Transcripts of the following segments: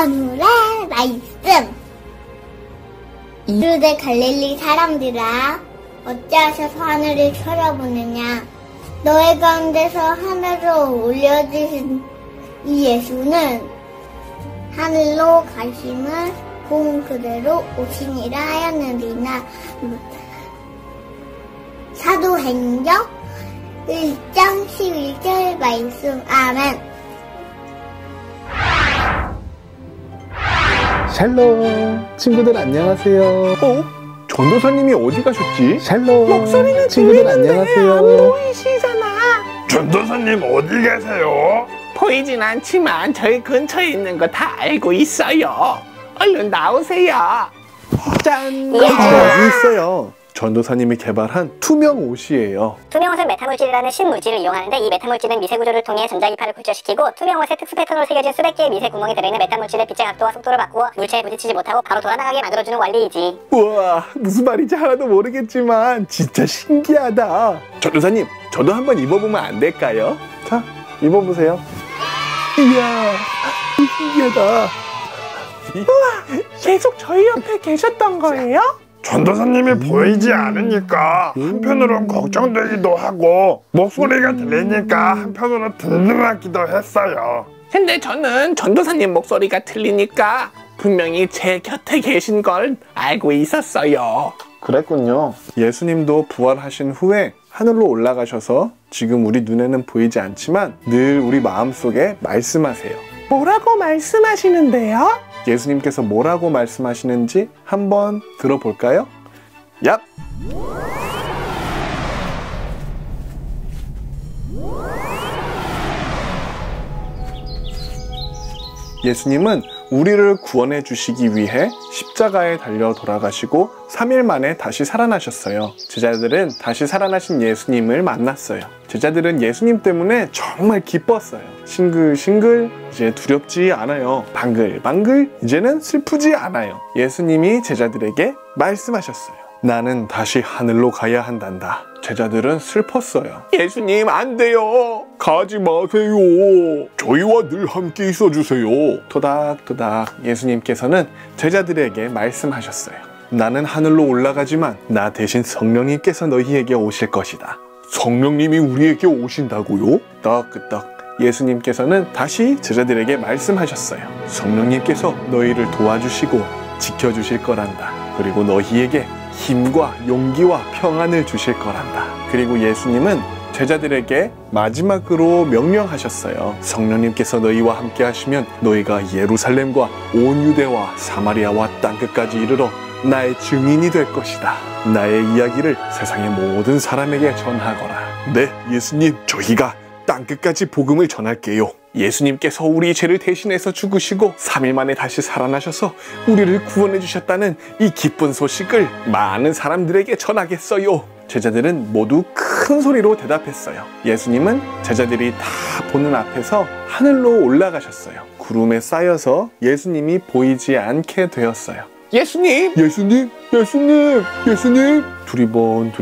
오늘의 말씀. 유대 갈릴리 사람들아, 어찌하셔서 하늘을 쳐다보느냐? 너희 가운데서 하늘로 올려지신 이 예수는 하늘로 가심을 본 그대로 오시니라 하였느니라. 사도행전 1장 11절 말씀. 아멘. 샬롬, 친구들 안녕하세요. 전도사님이 어디 가셨지? 샬롬, 목소리는 친구들 들리는데 안녕하세요. 안 보이시잖아. 전도사님 어디 계세요? 보이진 않지만 저희 근처에 있는 거 다 알고 있어요. 얼른 나오세요. 짠! 어디 있어요? 전도사님이 개발한 투명 옷이에요. 투명 옷은 메타물질이라는 신물질을 이용하는데, 이 메타물질은 미세 구조를 통해 전자기파를 굴절시키고 투명 옷에 특수 패턴으로 새겨진 수백 개의 미세 구멍이 들어있는 메타물질의 빛의 각도와 속도를 바꾸어 물체에 부딪히지 못하고 바로 돌아나가게 만들어주는 원리이지. 우와, 무슨 말인지 하나도 모르겠지만 진짜 신기하다. 전도사님, 저도 한번 입어보면 안 될까요? 자, 입어보세요. 이야, 신기하다. 계속 저희 옆에 계셨던 거예요? 전도사님이 보이지 않으니까 한편으론 걱정되기도 하고 목소리가 들리니까 한편으로 든든하기도 했어요. 근데 저는 전도사님 목소리가 들리니까 분명히 제 곁에 계신 걸 알고 있었어요. 그랬군요. 예수님도 부활하신 후에 하늘로 올라가셔서 지금 우리 눈에는 보이지 않지만 늘 우리 마음속에 말씀하세요. 뭐라고 말씀하시는데요? 예수님께서 뭐라고 말씀하시는지 한번 들어볼까요? 얍! 예수님은 우리를 구원해 주시기 위해 십자가에 달려 돌아가시고 3일 만에 다시 살아나셨어요. 제자들은 다시 살아나신 예수님을 만났어요. 제자들은 예수님 때문에 정말 기뻤어요. 싱글싱글, 이제 두렵지 않아요. 방글방글, 이제는 슬프지 않아요. 예수님이 제자들에게 말씀하셨어요. 나는 다시 하늘로 가야 한단다. 제자들은 슬펐어요. 예수님 안 돼요. 가지 마세요. 저희와 늘 함께 있어주세요. 토닥토닥 예수님께서는 제자들에게 말씀하셨어요. 나는 하늘로 올라가지만 나 대신 성령님께서 너희에게 오실 것이다. 성령님이 우리에게 오신다고요? 따끄딱 예수님께서는 다시 제자들에게 말씀하셨어요. 성령님께서 너희를 도와주시고 지켜주실 거란다. 그리고 너희에게 힘과 용기와 평안을 주실 거란다. 그리고 예수님은 제자들에게 마지막으로 명령하셨어요. 성령님께서 너희와 함께 하시면 너희가 예루살렘과 온 유대와 사마리아와 땅끝까지 이르러 나의 증인이 될 것이다. 나의 이야기를 세상의 모든 사람에게 전하거라. 네, 예수님, 저희가 땅끝까지 복음을 전할게요. 예수님께서 우리 죄를 대신해서 죽으시고 3일 만에 다시 살아나셔서 우리를 구원해 주셨다는 이 기쁜 소식을 많은 사람들에게 전하겠어요. 제자들은 모두 큰 소리로 대답했어요. 예수님은 제자들이 다 보는 앞에서 하늘로 올라가셨어요. 구름에 쌓여서 예수님이 보이지 않게 되었어요. 예수님! 예수님! 예수님! 예수님! 두리번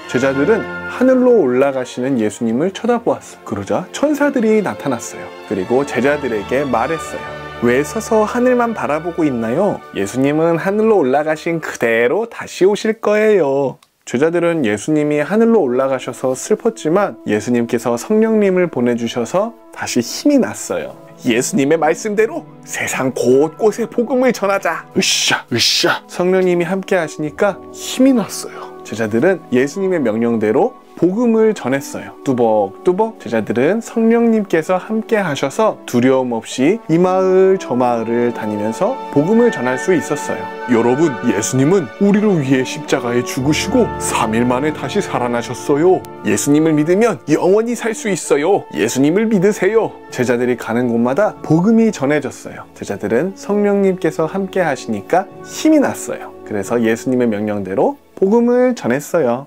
제자들은 하늘로 올라가시는 예수님을 쳐다보았어요. 그러자 천사들이 나타났어요. 그리고 제자들에게 말했어요. 왜 서서 하늘만 바라보고 있나요? 예수님은 하늘로 올라가신 그대로 다시 오실 거예요. 제자들은 예수님이 하늘로 올라가셔서 슬펐지만 예수님께서 성령님을 보내주셔서 다시 힘이 났어요. 예수님의 말씀대로 세상 곳곳에 복음을 전하자. 으쌰. 성령님이 함께 하시니까 힘이 났어요. 제자들은 예수님의 명령대로 복음을 전했어요. 뚜벅뚜벅 제자들은 성령님께서 함께 하셔서 두려움 없이 이 마을 저 마을을 다니면서 복음을 전할 수 있었어요. 여러분, 예수님은 우리를 위해 십자가에 죽으시고 3일 만에 다시 살아나셨어요. 예수님을 믿으면 영원히 살 수 있어요. 예수님을 믿으세요. 제자들이 가는 곳마다 복음이 전해졌어요. 제자들은 성령님께서 함께 하시니까 힘이 났어요. 그래서 예수님의 명령대로 복음을 전했어요.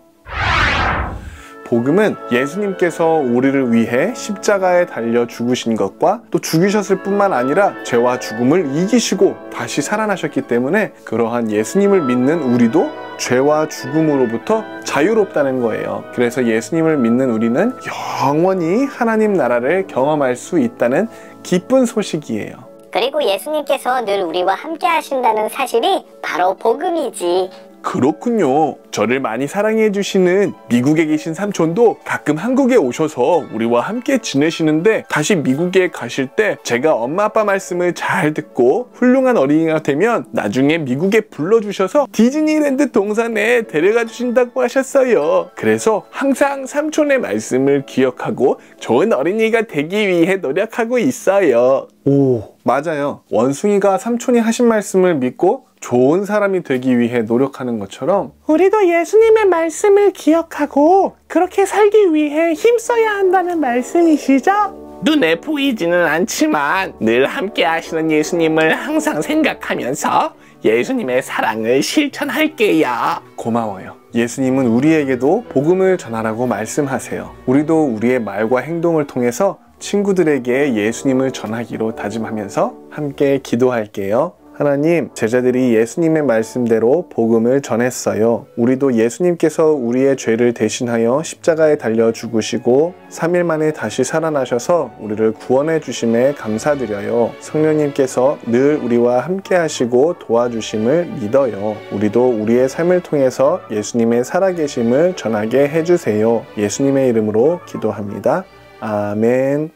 복음은 예수님께서 우리를 위해 십자가에 달려 죽으신 것과 또 죽으셨을 뿐만 아니라 죄와 죽음을 이기시고 다시 살아나셨기 때문에 그러한 예수님을 믿는 우리도 죄와 죽음으로부터 자유롭다는 거예요. 그래서 예수님을 믿는 우리는 영원히 하나님 나라를 경험할 수 있다는 기쁜 소식이에요. 그리고 예수님께서 늘 우리와 함께 하신다는 사실이 바로 복음이지. 그렇군요. 저를 많이 사랑해 주시는 미국에 계신 삼촌도 가끔 한국에 오셔서 우리와 함께 지내시는데 다시 미국에 가실 때 제가 엄마 아빠 말씀을 잘 듣고 훌륭한 어린이가 되면 나중에 미국에 불러주셔서 디즈니랜드 동산에 데려가 주신다고 하셨어요. 그래서 항상 삼촌의 말씀을 기억하고 좋은 어린이가 되기 위해 노력하고 있어요. 오, 맞아요. 원숭이가 삼촌이 하신 말씀을 믿고 좋은 사람이 되기 위해 노력하는 것처럼 우리도 예수님의 말씀을 기억하고 그렇게 살기 위해 힘써야 한다는 말씀이시죠? 눈에 보이지는 않지만 늘 함께 하시는 예수님을 항상 생각하면서 예수님의 사랑을 실천할게요. 고마워요. 예수님은 우리에게도 복음을 전하라고 말씀하세요. 우리도 우리의 말과 행동을 통해서 친구들에게 예수님을 전하기로 다짐하면서 함께 기도할게요. 하나님, 제자들이 예수님의 말씀대로 복음을 전했어요. 우리도 예수님께서 우리의 죄를 대신하여 십자가에 달려 죽으시고 3일 만에 다시 살아나셔서 우리를 구원해 주심에 감사드려요. 성령님께서 늘 우리와 함께 하시고 도와주심을 믿어요. 우리도 우리의 삶을 통해서 예수님의 살아계심을 전하게 해주세요. 예수님의 이름으로 기도합니다. 아멘.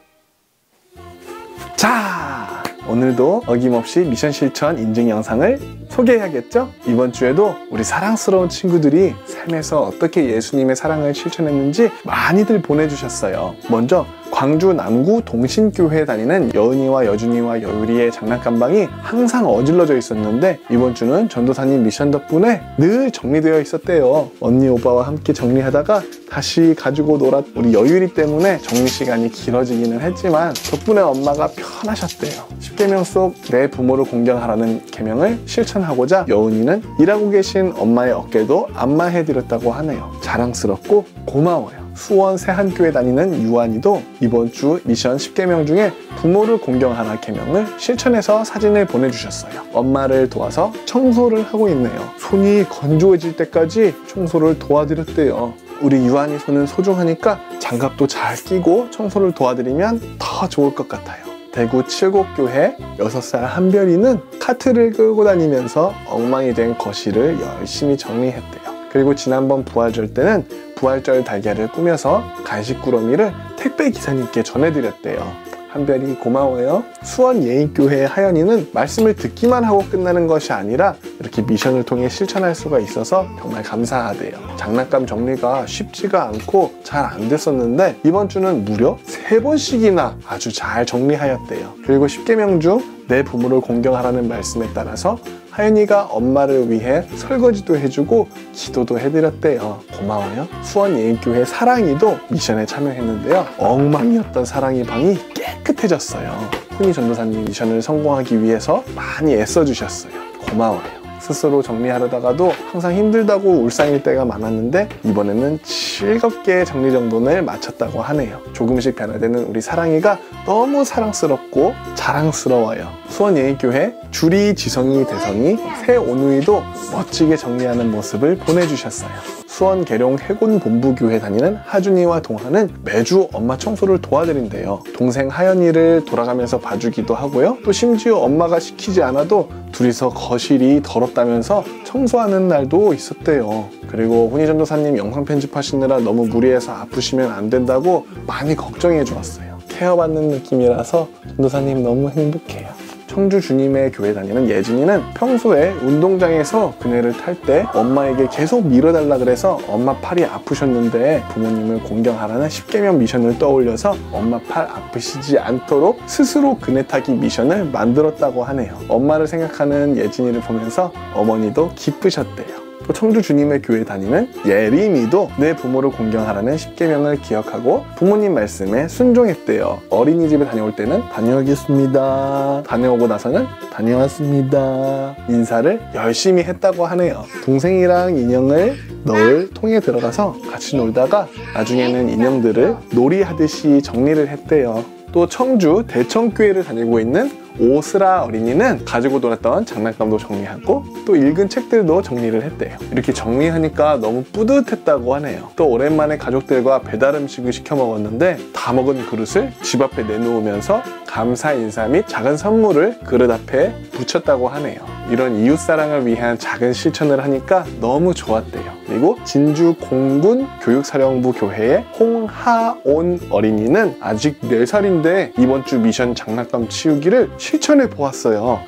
자, 오늘도 어김없이 미션 실천 인증 영상을 소개해야겠죠? 이번 주에도 우리 사랑스러운 친구들이 삶에서 어떻게 예수님의 사랑을 실천했는지 많이들 보내주셨어요. 먼저 광주 남구 동신교회 다니는 여은이와 여준이와 여유리의 장난감방이 항상 어질러져 있었는데 이번 주는 전도사님 미션 덕분에 늘 정리되어 있었대요. 언니 오빠와 함께 정리하다가 다시 가지고 놀았 우리 여유리 때문에 정리 시간이 길어지기는 했지만 덕분에 엄마가 편하셨대요. 10계명 속 내 부모를 공경하라는 계명을 실천하고자 여은이는 일하고 계신 엄마의 어깨도 안마해드렸다고 하네요. 자랑스럽고 고마워요. 수원 세한교회 다니는 유한이도 이번 주 미션 10계명 중에 부모를 공경하라 계명을 실천해서 사진을 보내주셨어요. 엄마를 도와서 청소를 하고 있네요. 손이 건조해질 때까지 청소를 도와드렸대요. 우리 유한이 손은 소중하니까 장갑도 잘 끼고 청소를 도와드리면 더 좋을 것 같아요. 대구 칠곡교회 6살 한별이는 카트를 끌고 다니면서 엉망이 된 거실을 열심히 정리했대요. 그리고 지난번 부활절 때는 부활절 달걀을 꾸며서 간식 꾸러미를 택배 기사님께 전해드렸대요. 한별이 고마워요. 수원 예인교회 하연이는 말씀을 듣기만 하고 끝나는 것이 아니라 이렇게 미션을 통해 실천할 수가 있어서 정말 감사하대요. 장난감 정리가 쉽지가 않고 잘 안 됐었는데 이번 주는 무려 3번씩이나 아주 잘 정리하였대요. 그리고 10계명 중 내 부모를 공경하라는 말씀에 따라서 하연이가 엄마를 위해 설거지도 해주고 기도도 해드렸대요. 고마워요. 수원 예인교회 사랑이도 미션에 참여했는데요. 엉망이었던 사랑이 방이 깨끗해졌어요. 훈이 전도사님 미션을 성공하기 위해서 많이 애써주셨어요. 고마워요. 스스로 정리하려다가도 항상 힘들다고 울상일 때가 많았는데 이번에는 즐겁게 정리정돈을 마쳤다고 하네요. 조금씩 변화되는 우리 사랑이가 너무 사랑스럽고 자랑스러워요. 수원예인교회 주리, 지성이, 대성이, 새오누이도 멋지게 정리하는 모습을 보내주셨어요. 수원 계룡 해곤본부교회 다니는 하준이와 동하는 매주 엄마 청소를 도와드린대요. 동생 하연이를 돌아가면서 봐주기도 하고요. 또 심지어 엄마가 시키지 않아도 둘이서 거실이 더럽다면서 청소하는 날도 있었대요. 그리고 훈이 전도사님 영상 편집하시느라 너무 무리해서 아프시면 안 된다고 많이 걱정해 주었어요. 케어받는 느낌이라서 전도사님 너무 행복해요. 청주 주님의 교회 다니는 예진이는 평소에 운동장에서 그네를 탈 때 엄마에게 계속 밀어달라 그래서 엄마 팔이 아프셨는데 부모님을 공경하라는 10계명 미션을 떠올려서 엄마 팔 아프시지 않도록 스스로 그네 타기 미션을 만들었다고 하네요. 엄마를 생각하는 예진이를 보면서 어머니도 기쁘셨대요. 또 청주 주님의 교회 다니는 예림이도 내 부모를 공경하라는 10계명을 기억하고 부모님 말씀에 순종했대요. 어린이집에 다녀올 때는 다녀오겠습니다. 다녀오고 나서는 다녀왔습니다. 인사를 열심히 했다고 하네요. 동생이랑 인형을 넣을 통에 들어가서 같이 놀다가 나중에는 인형들을 놀이하듯이 정리를 했대요. 또 청주 대청교회를 다니고 있는 오스라 어린이는 가지고 놀았던 장난감도 정리하고 또 읽은 책들도 정리를 했대요. 이렇게 정리하니까 너무 뿌듯했다고 하네요. 또 오랜만에 가족들과 배달 음식을 시켜 먹었는데 다 먹은 그릇을 집 앞에 내놓으면서 감사 인사 및 작은 선물을 그릇 앞에 붙였다고 하네요. 이런 이웃사랑을 위한 작은 실천을 하니까 너무 좋았대요. 그리고 진주 공군 교육사령부 교회의 홍하온 어린이는 아직 4살인데 이번 주 미션 장난감 치우기를 실천해 보았어요.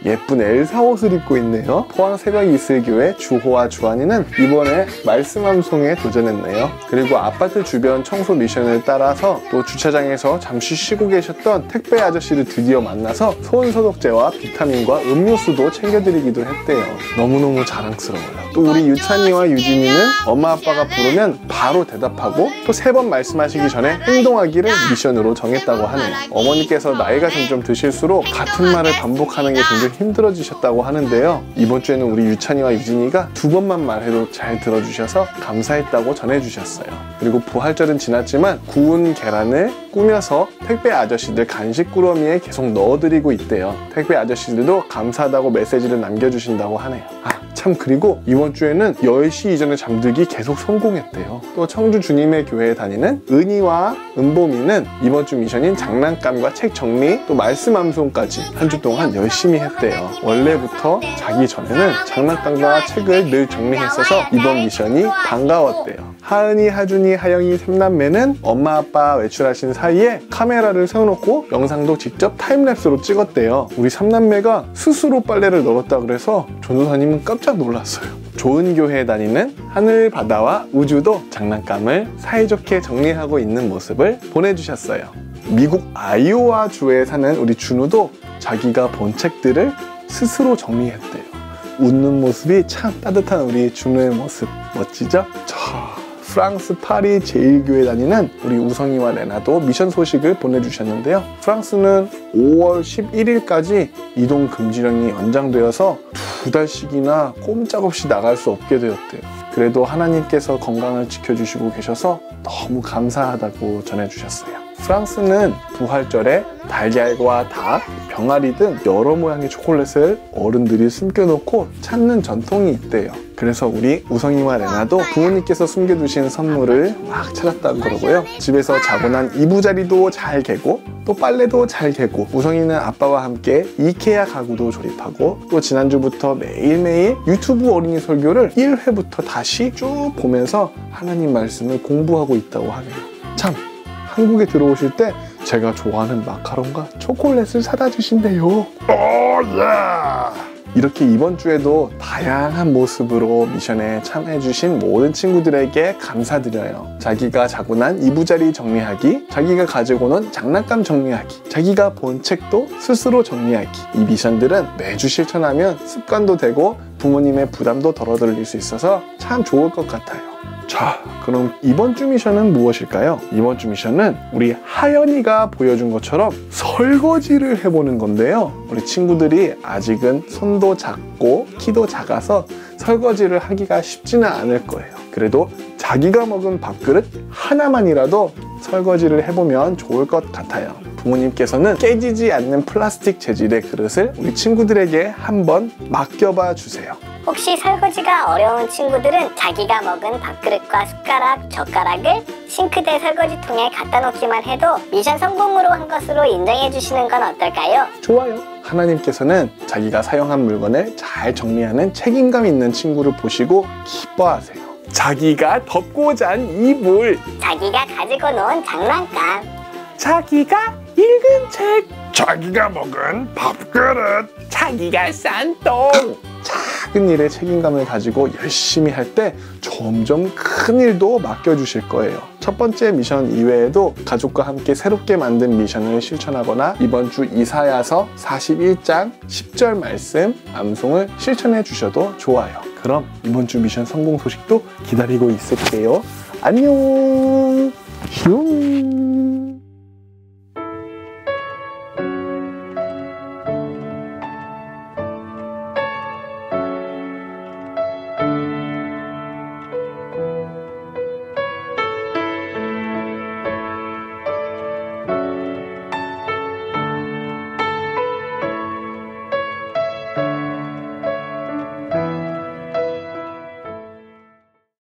예쁜 엘사 옷을 입고 있네요. 포항 새벽 이슬교회 주호와 주한이는 이번에 말씀 암송에 도전했네요. 그리고 아파트 주변 청소 미션을 따라서 또 주차장에서 잠시 쉬고 계셨던 택배 아저씨를 드디어 만나서 손소독제와 비타민과 음료수도 챙겨드리기도 했대요. 너무너무 자랑스러워요. 또 우리 유찬이와 유진이는 엄마 아빠가 부르면 바로 대답하고 또 3번 말씀하시기 전에 행동하기를 미션으로 정했다고 하네요. 어머니께서 나이가 점점 드실수록 같은 말을 반복하는 게 점점 힘들어지셨다고 하는데요. 이번 주에는 우리 유찬이와 유진이가 2번만 말해도 잘 들어주셔서 감사했다고 전해주셨어요. 그리고 부활절은 지났지만 구운 계란을 꾸며서 택배 아저씨들 간식 꾸러미에 계속 넣어드리고 있대요. 택배 아저씨들도 감사하다고 메시지를 남겨주신다고 하네요. 참, 그리고 이번 주에는 10시 이전에 잠들기 계속 성공했대요. 또 청주 주님의 교회에 다니는 은희와 은봄이는 이번 주 미션인 장난감과 책 정리 또 말씀 암송까지 한 주 동안 열심히 했대요. 원래부터 자기 전에는 장난감과 책을 늘 정리했어서 이번 미션이 반가웠대요. 하은이, 하준이, 하영이 3남매는 엄마 아빠 외출하신 사이에 카메라를 세워놓고 영상도 직접 타임랩스로 찍었대요. 우리 3남매가 스스로 빨래를 널었다 그래서 전도사님은 깜짝 놀랐어요. 좋은 교회에 다니는 하늘, 바다와 우주도 장난감을 사이좋게 정리하고 있는 모습을 보내주셨어요. 미국 아이오와 주에 사는 우리 준우도 자기가 본 책들을 스스로 정리했대요. 웃는 모습이 참 따뜻한 우리 준우의 모습 멋지죠? 프랑스 파리 제1교회 다니는 우리 우성이와 레나도 미션 소식을 보내주셨는데요. 프랑스는 5월 11일까지 이동 금지령이 연장되어서 2달씩이나 꼼짝없이 나갈 수 없게 되었대요. 그래도 하나님께서 건강을 지켜주시고 계셔서 너무 감사하다고 전해주셨어요. 프랑스는 부활절에 달걀과 닭, 병아리 등 여러 모양의 초콜릿을 어른들이 숨겨놓고 찾는 전통이 있대요. 그래서 우리 우성이와 레나도 부모님께서 숨겨두신 선물을 막 찾았다고 그러고요. 집에서 자고 난 이부자리도 잘 개고 또 빨래도 잘 개고 우성이는 아빠와 함께 이케아 가구도 조립하고 또 지난주부터 매일매일 유튜브 어린이 설교를 1회부터 다시 쭉 보면서 하나님 말씀을 공부하고 있다고 하네요. 참, 한국에 들어오실 때 제가 좋아하는 마카롱과 초콜릿을 사다 주신대요. 이렇게 이번 주에도 다양한 모습으로 미션에 참여해주신 모든 친구들에게 감사드려요. 자기가 자고 난 이부자리 정리하기, 자기가 가지고 논 장난감 정리하기, 자기가 본 책도 스스로 정리하기. 이 미션들은 매주 실천하면 습관도 되고 부모님의 부담도 덜어드릴 수 있어서 참 좋을 것 같아요. 자, 그럼 이번 주 미션은 무엇일까요? 이번 주 미션은 우리 하연이가 보여준 것처럼 설거지를 해보는 건데요. 우리 친구들이 아직은 손도 작고 키도 작아서 설거지를 하기가 쉽지는 않을 거예요. 그래도 자기가 먹은 밥그릇 하나만이라도 설거지를 해보면 좋을 것 같아요. 부모님께서는 깨지지 않는 플라스틱 재질의 그릇을 우리 친구들에게 한번 맡겨봐 주세요. 혹시 설거지가 어려운 친구들은 자기가 먹은 밥그릇과 숟가락, 젓가락을 싱크대 설거지통에 갖다 놓기만 해도 미션 성공으로 한 것으로 인정해 주시는 건 어떨까요? 좋아요. 하나님께서는 자기가 사용한 물건을 잘 정리하는 책임감 있는 친구를 보시고 기뻐하세요. 자기가 덮고 잔 이불, 자기가 가지고 논 장난감, 자기가 읽은 책, 자기가 먹은 밥그릇, 자기가 싼 똥. 자, 작은 일에 책임감을 가지고 열심히 할 때 점점 큰 일도 맡겨주실 거예요. 첫 번째 미션 이외에도 가족과 함께 새롭게 만든 미션을 실천하거나 이번 주 이사야서 41장 10절 말씀 암송을 실천해 주셔도 좋아요. 그럼 이번 주 미션 성공 소식도 기다리고 있을게요. 안녕. 슝.